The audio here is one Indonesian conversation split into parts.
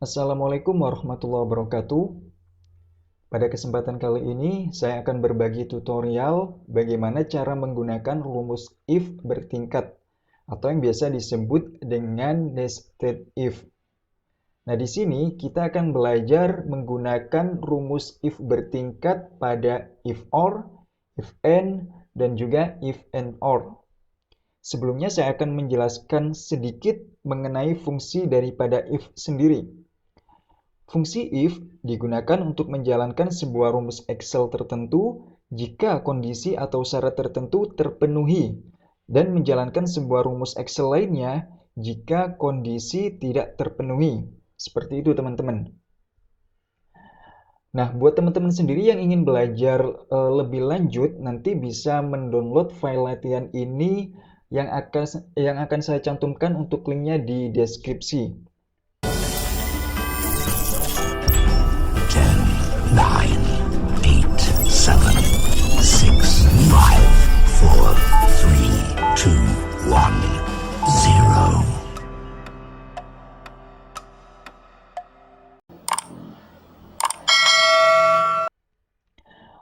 Assalamualaikum warahmatullahi wabarakatuh. Pada kesempatan kali ini, saya akan berbagi tutorial bagaimana cara menggunakan rumus if bertingkat atau yang biasa disebut dengan nested if. Nah, di sini kita akan belajar menggunakan rumus if bertingkat pada if or, if and, dan juga if and or. Sebelumnya saya akan menjelaskan sedikit mengenai fungsi daripada if sendiri. Fungsi if digunakan untuk menjalankan sebuah rumus Excel tertentu jika kondisi atau syarat tertentu terpenuhi dan menjalankan sebuah rumus Excel lainnya jika kondisi tidak terpenuhi. Seperti itu, teman-teman. Nah, buat teman-teman sendiri yang ingin belajar lebih lanjut, nanti bisa mendownload file latihan ini yang akan saya cantumkan untuk linknya di deskripsi. 10, 9, 8, 7, 6, 5, 4, 3, 2, 1, 0.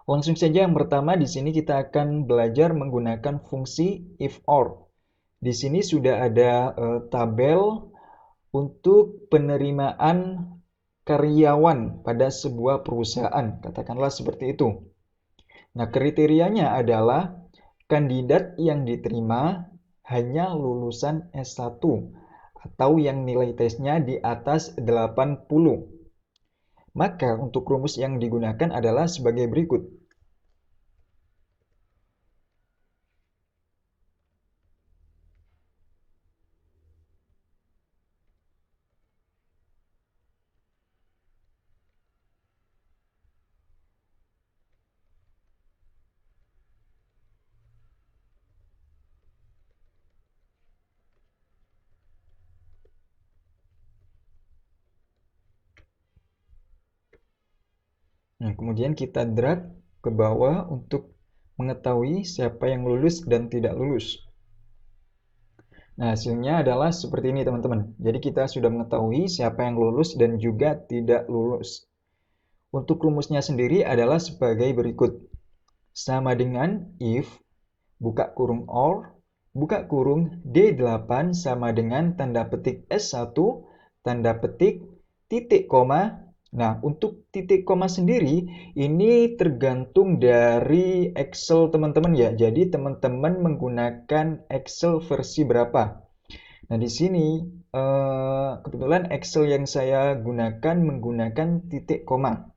Langsung saja yang pertama di sini kita akan belajar menggunakan fungsi if or. Di sini sudah ada tabel untuk penerimaan karyawan pada sebuah perusahaan, katakanlah seperti itu. Nah, kriterianya adalah kandidat yang diterima hanya lulusan S1 atau yang nilai tesnya di atas 80. Maka untuk rumus yang digunakan adalah sebagai berikut. Nah, kemudian kita drag ke bawah untuk mengetahui siapa yang lulus dan tidak lulus. Nah, hasilnya adalah seperti ini, teman-teman. Jadi kita sudah mengetahui siapa yang lulus dan juga tidak lulus. Untuk rumusnya sendiri adalah sebagai berikut. Sama dengan if, buka kurung or, buka kurung D8 sama dengan tanda petik S1, tanda petik, titik koma. Nah, untuk titik koma sendiri, ini tergantung dari Excel teman-teman ya. Jadi, teman-teman menggunakan Excel versi berapa. Nah, di sini kebetulan Excel yang saya gunakan menggunakan titik koma.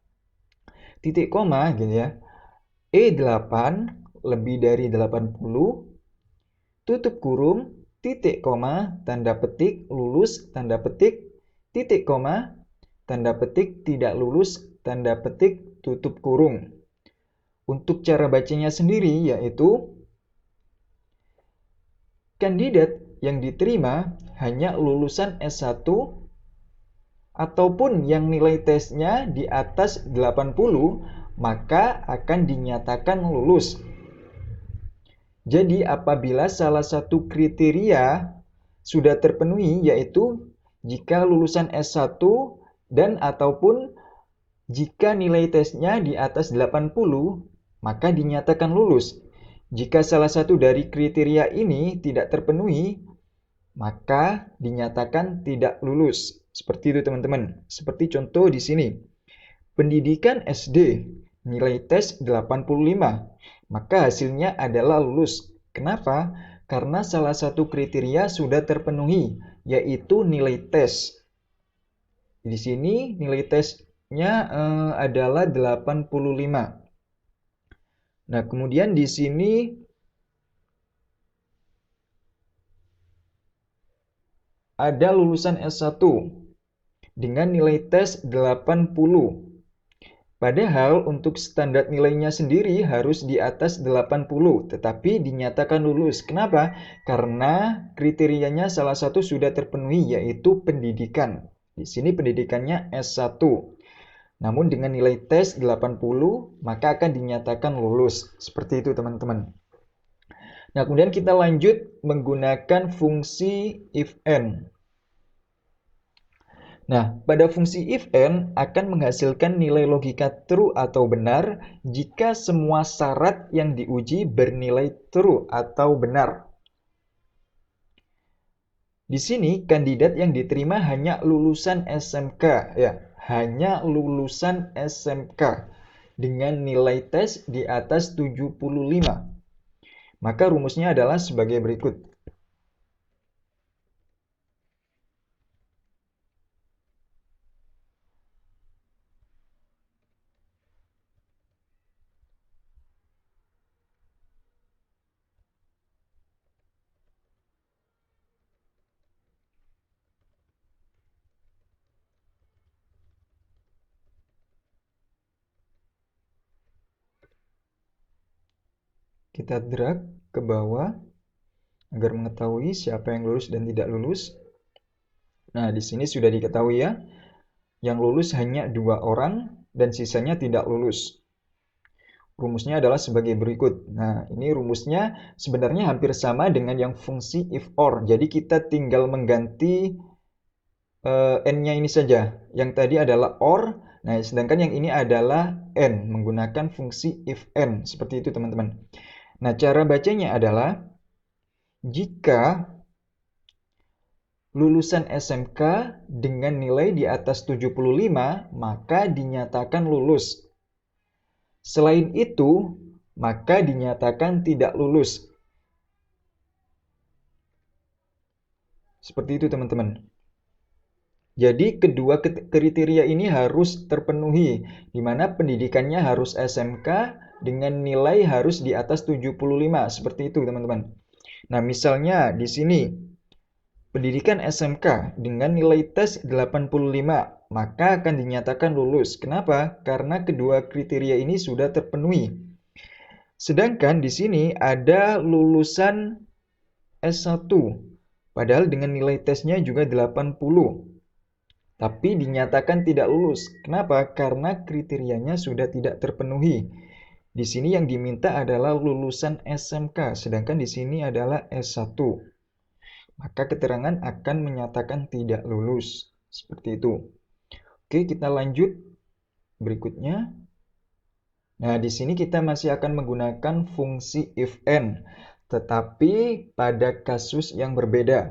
Titik koma gitu ya. E8 lebih dari 80, tutup kurung, titik koma, tanda petik, lulus, tanda petik, titik koma, tanda petik, tidak lulus, tanda petik, tutup kurung. Untuk cara bacanya sendiri yaitu kandidat yang diterima hanya lulusan S1 ataupun yang nilai tesnya di atas 80, maka akan dinyatakan lulus. Jadi apabila salah satu kriteria sudah terpenuhi yaitu jika lulusan S1 dan ataupun jika nilai tesnya di atas 80, maka dinyatakan lulus. Jika salah satu dari kriteria ini tidak terpenuhi, maka dinyatakan tidak lulus. Seperti itu teman-teman. Seperti contoh di sini. Pendidikan SD, nilai tes 85, maka hasilnya adalah lulus. Kenapa? Karena salah satu kriteria sudah terpenuhi, yaitu nilai tes. Di sini nilai tesnya adalah 85. Nah, kemudian di sini ada lulusan S1 dengan nilai tes 80. Padahal untuk standar nilainya sendiri harus di atas 80, tetapi dinyatakan lulus. Kenapa? Karena kriterianya salah satu sudah terpenuhi, yaitu pendidikan. Di sini pendidikannya S1. Namun dengan nilai tes 80, maka akan dinyatakan lulus. Seperti itu, teman-teman. Nah, kemudian kita lanjut menggunakan fungsi if and. Nah, pada fungsi if-and akan menghasilkan nilai logika true atau benar jika semua syarat yang diuji bernilai true atau benar. Di sini kandidat yang diterima hanya lulusan SMK ya, hanya lulusan SMK dengan nilai tes di atas 75. Maka rumusnya adalah sebagai berikut. Kita drag ke bawah agar mengetahui siapa yang lulus dan tidak lulus. Nah, di sini sudah diketahui ya, yang lulus hanya 2 orang dan sisanya tidak lulus. Rumusnya adalah sebagai berikut. Nah, ini rumusnya sebenarnya hampir sama dengan yang fungsi if or. Jadi kita tinggal mengganti n-nya ini saja. Yang tadi adalah or, nah sedangkan yang ini adalah n menggunakan fungsi if n. Seperti itu teman-teman. Nah, cara bacanya adalah jika lulusan SMK dengan nilai di atas 75, maka dinyatakan lulus. Selain itu, maka dinyatakan tidak lulus. Seperti itu teman-teman. Jadi kedua kriteria ini harus terpenuhi, di mana pendidikannya harus SMK dengan nilai harus di atas 75. Seperti itu teman-teman. Nah, misalnya di sini pendidikan SMK dengan nilai tes 85, maka akan dinyatakan lulus. Kenapa? Karena kedua kriteria ini sudah terpenuhi. Sedangkan di sini ada lulusan S1, padahal dengan nilai tesnya juga 80, tapi dinyatakan tidak lulus. Kenapa? Karena kriterianya sudah tidak terpenuhi. Di sini yang diminta adalah lulusan SMK, sedangkan di sini adalah S1. Maka keterangan akan menyatakan tidak lulus. Seperti itu. Oke, kita lanjut berikutnya. Nah, di sini kita masih akan menggunakan fungsi if-and, tetapi pada kasus yang berbeda.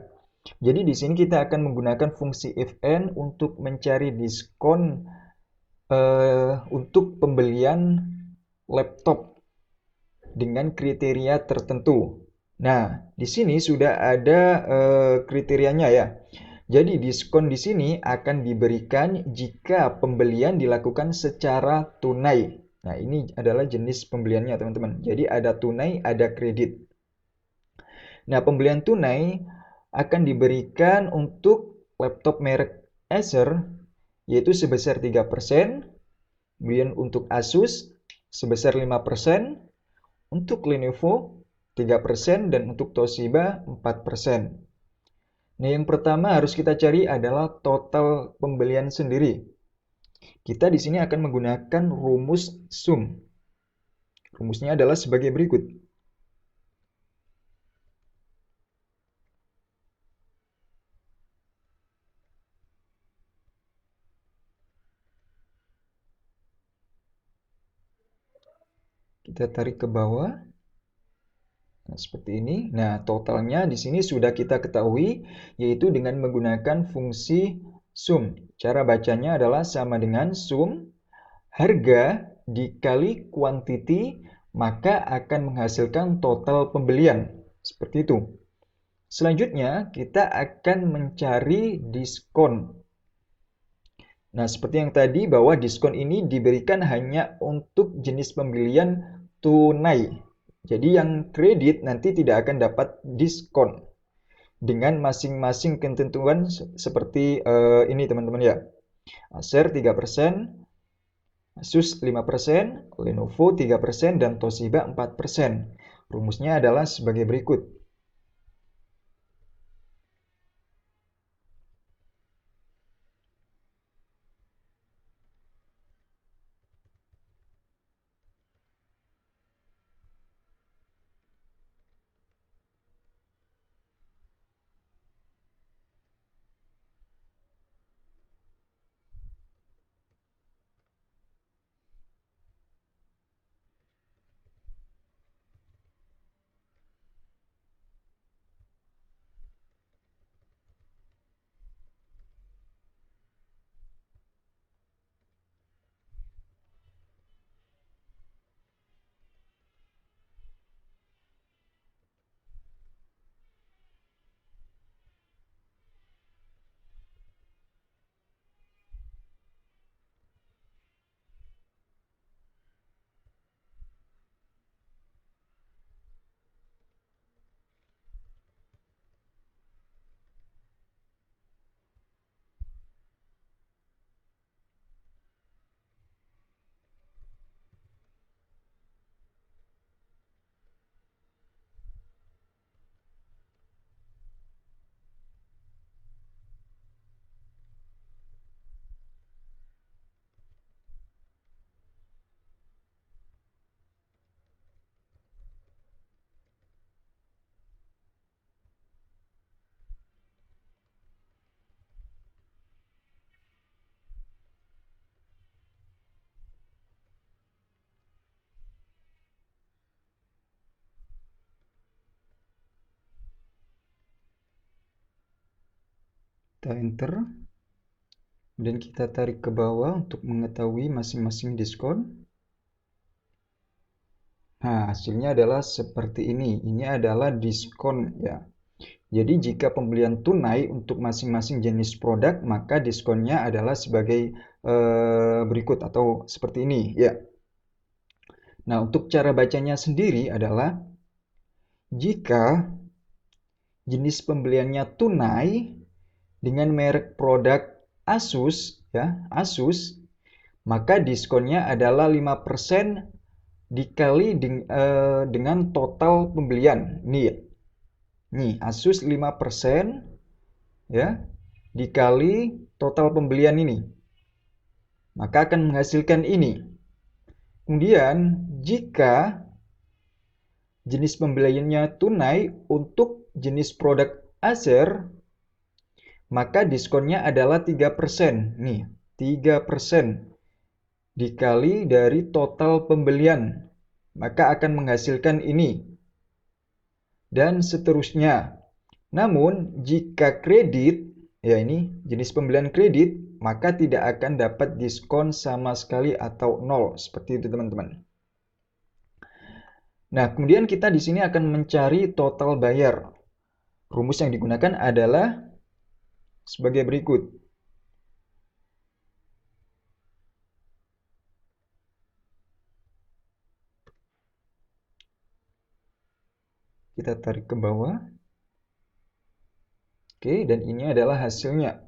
Jadi di sini kita akan menggunakan fungsi if-and untuk mencari diskon untuk pembelian laptop dengan kriteria tertentu. Nah, di sini sudah ada kriterianya ya. Jadi diskon di sini akan diberikan jika pembelian dilakukan secara tunai. Nah, ini adalah jenis pembeliannya teman-teman. Jadi ada tunai, ada kredit. Nah, pembelian tunai akan diberikan untuk laptop merek Acer yaitu sebesar 3%, kemudian untuk Asus sebesar 5%, untuk Lenovo 3%, dan untuk Toshiba 4%. Nah, yang pertama harus kita cari adalah total pembelian sendiri. Kita di sini akan menggunakan rumus sum. Rumusnya adalah sebagai berikut. Kita tarik ke bawah. Nah, seperti ini. Nah, totalnya di sini sudah kita ketahui, yaitu dengan menggunakan fungsi sum. Cara bacanya adalah sama dengan sum harga dikali quantity, maka akan menghasilkan total pembelian. Seperti itu. Selanjutnya, kita akan mencari diskon. Nah, seperti yang tadi, bahwa diskon ini diberikan hanya untuk jenis pembelian tunai. Jadi yang kredit nanti tidak akan dapat diskon dengan masing-masing ketentuan seperti ini teman-teman ya. Acer 3%, Asus 5%, Lenovo 3%, dan Toshiba 4%. Rumusnya adalah sebagai berikut. Kita enter. Dan kita tarik ke bawah untuk mengetahui masing-masing diskon. Nah, hasilnya adalah seperti ini. Ini adalah diskon ya. Jadi jika pembelian tunai untuk masing-masing jenis produk, maka diskonnya adalah sebagai berikut atau seperti ini ya. Nah, untuk cara bacanya sendiri adalah jika jenis pembeliannya tunai dengan merek produk Asus ya, Asus, maka diskonnya adalah 5% dikali dengan total pembelian. Nih, Asus 5% ya, dikali total pembelian ini. Maka akan menghasilkan ini. Kemudian, jika jenis pembeliannya tunai untuk jenis produk Acer, maka diskonnya adalah 3%. Nih, 3% dikali dari total pembelian. Maka akan menghasilkan ini. Dan seterusnya. Namun, jika kredit, ya ini jenis pembelian kredit, maka tidak akan dapat diskon sama sekali atau nol. Seperti itu teman-teman. Nah, kemudian kita di sini akan mencari total bayar. Rumus yang digunakan adalah sebagai berikut. Kita tarik ke bawah. Oke, dan ini adalah hasilnya.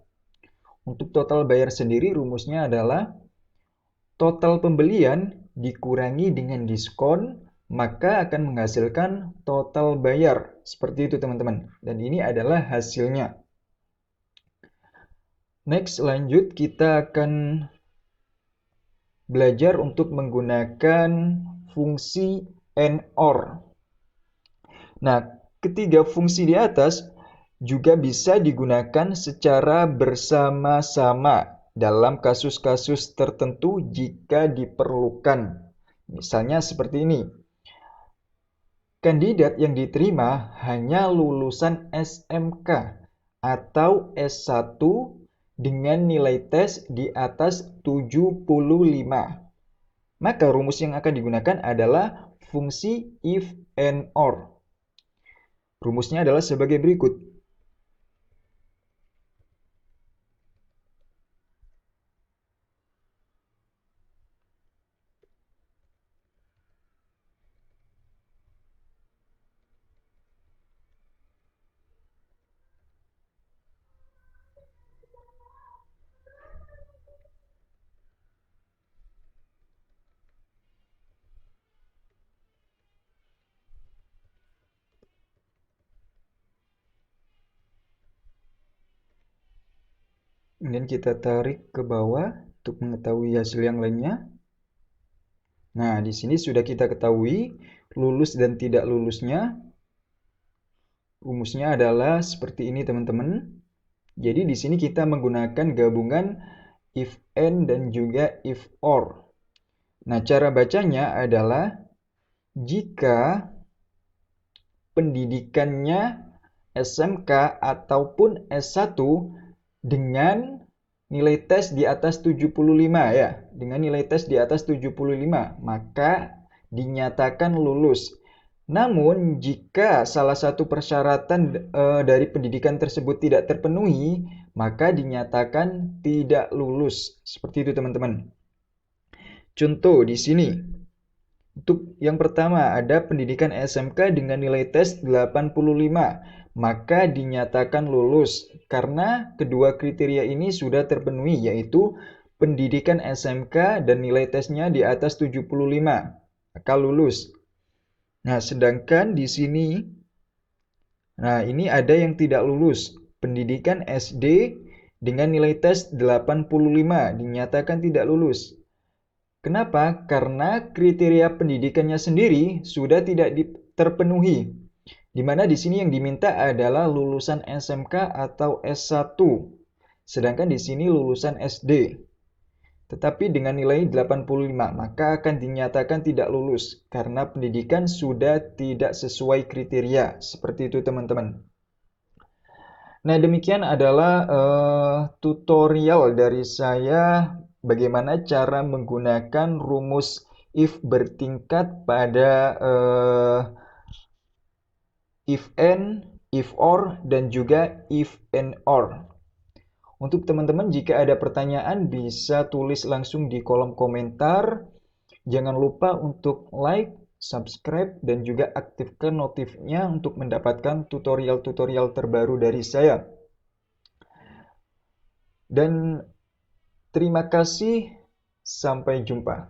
Untuk total bayar sendiri rumusnya adalah total pembelian dikurangi dengan diskon, maka akan menghasilkan total bayar. Seperti itu teman-teman. Dan ini adalah hasilnya. Next, lanjut kita akan belajar untuk menggunakan fungsi AND OR. Nah, ketiga fungsi di atas juga bisa digunakan secara bersama-sama dalam kasus-kasus tertentu jika diperlukan. Misalnya seperti ini. Kandidat yang diterima hanya lulusan SMK atau S1 dengan nilai tes di atas 75. Maka rumus yang akan digunakan adalah fungsi if and or. Rumusnya adalah sebagai berikut. Kemudian kita tarik ke bawah untuk mengetahui hasil yang lainnya. Nah, di sini sudah kita ketahui lulus dan tidak lulusnya. Rumusnya adalah seperti ini, teman-teman. Jadi di sini kita menggunakan gabungan if and dan juga if or. Nah, cara bacanya adalah jika pendidikannya SMK ataupun S1 dengan nilai tes di atas 75 ya. Dengan nilai tes di atas 75, maka dinyatakan lulus. Namun jika salah satu persyaratan dari pendidikan tersebut tidak terpenuhi, maka dinyatakan tidak lulus. Seperti itu teman-teman. Contoh di sini. Untuk yang pertama ada pendidikan SMK dengan nilai tes 85. Maka dinyatakan lulus karena kedua kriteria ini sudah terpenuhi, yaitu pendidikan SMK dan nilai tesnya di atas 75, maka lulus. Nah, sedangkan di sini, nah ini ada yang tidak lulus, pendidikan SD dengan nilai tes 85 dinyatakan tidak lulus. Kenapa? Karena kriteria pendidikannya sendiri sudah tidak terpenuhi. Di mana di sini yang diminta adalah lulusan SMK atau S1. Sedangkan di sini lulusan SD. Tetapi dengan nilai 85, maka akan dinyatakan tidak lulus karena pendidikan sudah tidak sesuai kriteria. Seperti itu teman-teman. Nah, demikian adalah tutorial dari saya bagaimana cara menggunakan rumus if bertingkat pada if and, if or, dan juga if and or. Untuk teman-teman, jika ada pertanyaan bisa tulis langsung di kolom komentar. Jangan lupa untuk like, subscribe, dan juga aktifkan notifnya untuk mendapatkan tutorial-tutorial terbaru dari saya. Dan terima kasih, sampai jumpa.